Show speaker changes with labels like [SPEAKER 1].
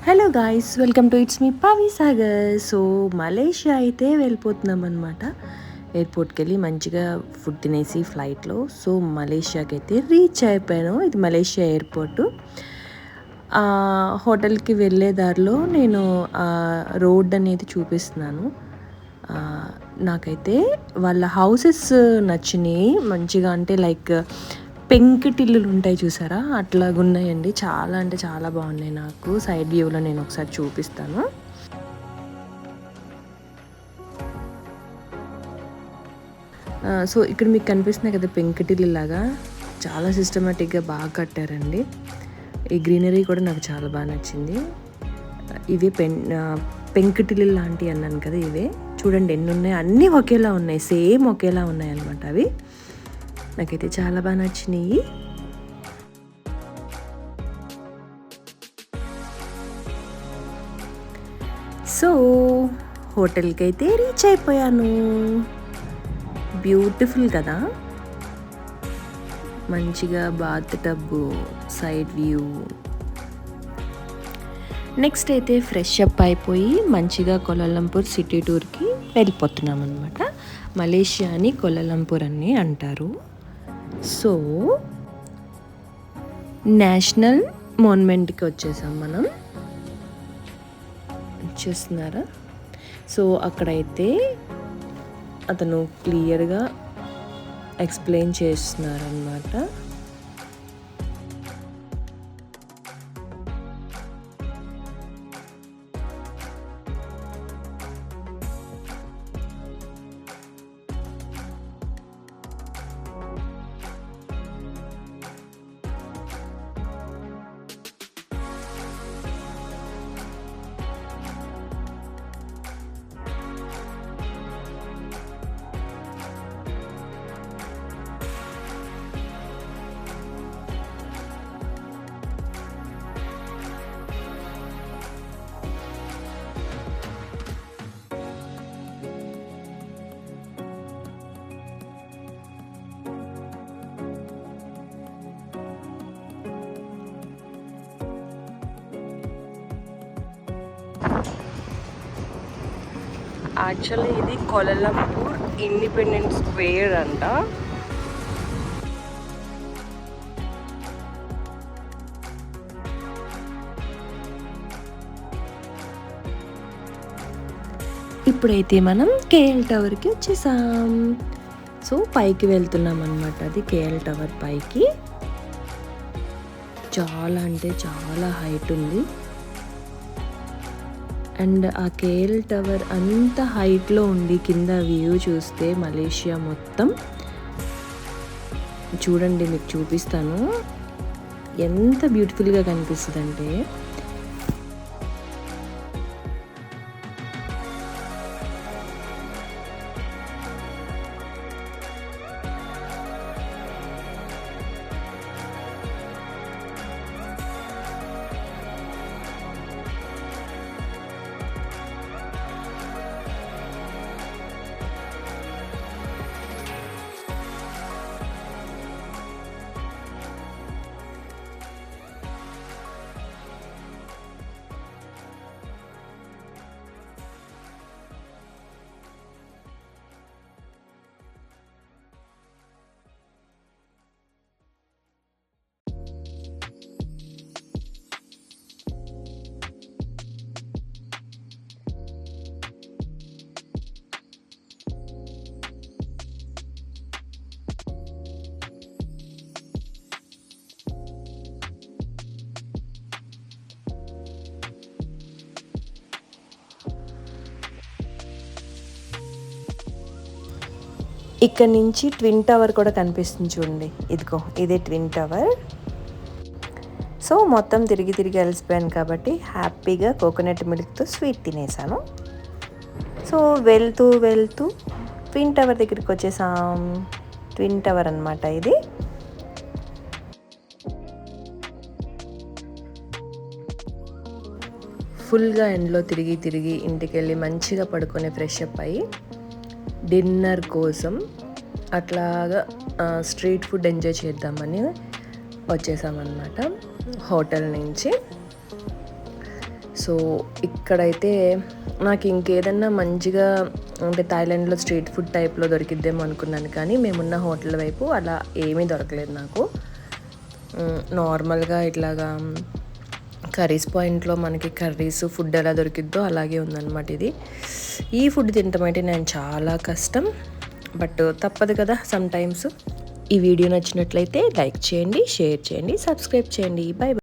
[SPEAKER 1] Hello guys, welcome to it's me Pavi Sagar. So Malaysia అయితే వెళ్ళిపోతున్నాం అనమాట. ఎయిర్పోర్ట్కి వెళ్ళి మంచిగా ఫుడ్ తినేసి ఫ్లైట్లో సో మలేషియాకి అయితే రీచ్ అయిపోయాను. ఇది మలేషియా ఎయిర్పోర్టు. హోటల్కి వెళ్ళే దారిలో నేను రోడ్ అనేది చూపిస్తున్నాను. నాకైతే వాళ్ళ హౌసెస్ నచ్చినాయి మంచిగా. అంటే లైక్ పెంకుటిల్లులు ఉంటాయి చూసారా, అట్లాగున్నాయండి. చాలా అంటే చాలా బాగున్నాయి. నాకు సైడ్ వ్యూలో నేను ఒకసారి చూపిస్తాను. సో ఇక్కడ మీకు కనిపిస్తున్నాయి కదా పెంకుటిల్లు లాగా, చాలా సిస్టమేటిక్గా బాగా కట్టారండి. ఈ గ్రీనరీ కూడా నాకు చాలా బాగా నచ్చింది. ఇవి పెంకుటిల్లు లాంటివి అన్నాను కదా, ఇవే చూడండి ఎన్ని ఉన్నాయి. అన్నీ ఒకేలా ఉన్నాయి, సేమ్ ఒకేలా ఉన్నాయి అన్నమాట. అవి నాకైతే చాలా బాగా నచ్చినాయి. సో హోటల్కి అయితే రీచ్ అయిపోయాను. బ్యూటిఫుల్ కదా, మంచిగా bathtub, side view. Next అయితే ఫ్రెష్ అప్ అయిపోయి మంచిగా కోలాలంపూర్ సిటీ టూర్కి వెళ్ళిపోతున్నాం అనమాట. మలేషియాని కోలాలంపూర్ అని అంటారు. సో నేషనల్ మాన్యుమెంట్కి వచ్చేసాం మనం, చూస్తున్నారా. సో అక్కడైతే అతను క్లియర్గా ఎక్స్ప్లెయిన్ చేస్తున్నారనమాట. యాక్చువల్లీ ఇది కోలాలంపూర్ ఇండిపెండెన్స్ స్క్వేర్ అంట. ఇప్పుడైతే మనం కేఎల్ టవర్కి వచ్చేసాం. సో పైకి వెళ్తున్నాం అనమాట. అది కేఎల్ టవర్ పైకి చాలా అంటే చాలా హైట్ ఉంది. అండ్ ఆ కేఎల్ టవర్ అంత హైట్లో ఉండి కింద వ్యూ చూస్తే మలేషియా మొత్తం చూడండి, మీకు చూపిస్తాను ఎంత బ్యూటిఫుల్గా కనిపిస్తుంది అంటే. ఇక్కడ నుంచి ట్విన్ టవర్ కూడా కనిపిస్తుంది చూడండి. ఇదిగో ఇదే ట్విన్ టవర్. సో మొత్తం తిరిగి తిరిగి అలసిపోయాను కాబట్టి హ్యాపీగా కోకోనట్ మిల్క్తో స్వీట్ తినేసాను. సో వెళ్తూ వెళ్తూ ట్విన్ టవర్ దగ్గరికి వచ్చేసాం. ట్విన్ టవర్ అనమాట ఇది. ఫుల్గా ఎండ్లో తిరిగి తిరిగి ఇంటికి వెళ్ళి మంచిగా పడుకొని ఫ్రెష్ అప్ అయ్యి డిన్నర్ కోసం అట్లాగా స్ట్రీట్ ఫుడ్ ఎంజాయ్ చేద్దామని వచ్చేసామన్నమాట హోటల్ నుంచి. సో ఇక్కడైతే నాకు ఇంకేదన్నా మంచిగా అంటే థాయిలాండ్లో స్ట్రీట్ ఫుడ్ టైప్లో దొరికిద్దేమో అనుకున్నాను, కానీ మేమున్న హోటల్ వైపు అలా ఏమీ దొరకలేదు నాకు. నార్మల్గా ఇట్లాగా కర్రీస్ పాయింట్లో మనకి కర్రీస్ ఫుడ్ ఎలా దొరికిద్దో అలాగే ఉందన్నమాట ఇది. ఈ ఫుడ్ తినటం అంటే నేను చాలా కష్టం, బట్ తప్పదు కదా సమ్ టైమ్స్. ఈ వీడియో నచ్చినట్లయితే లైక్ చేయండి, షేర్ చేయండి, సబ్స్క్రైబ్ చేయండి. బై.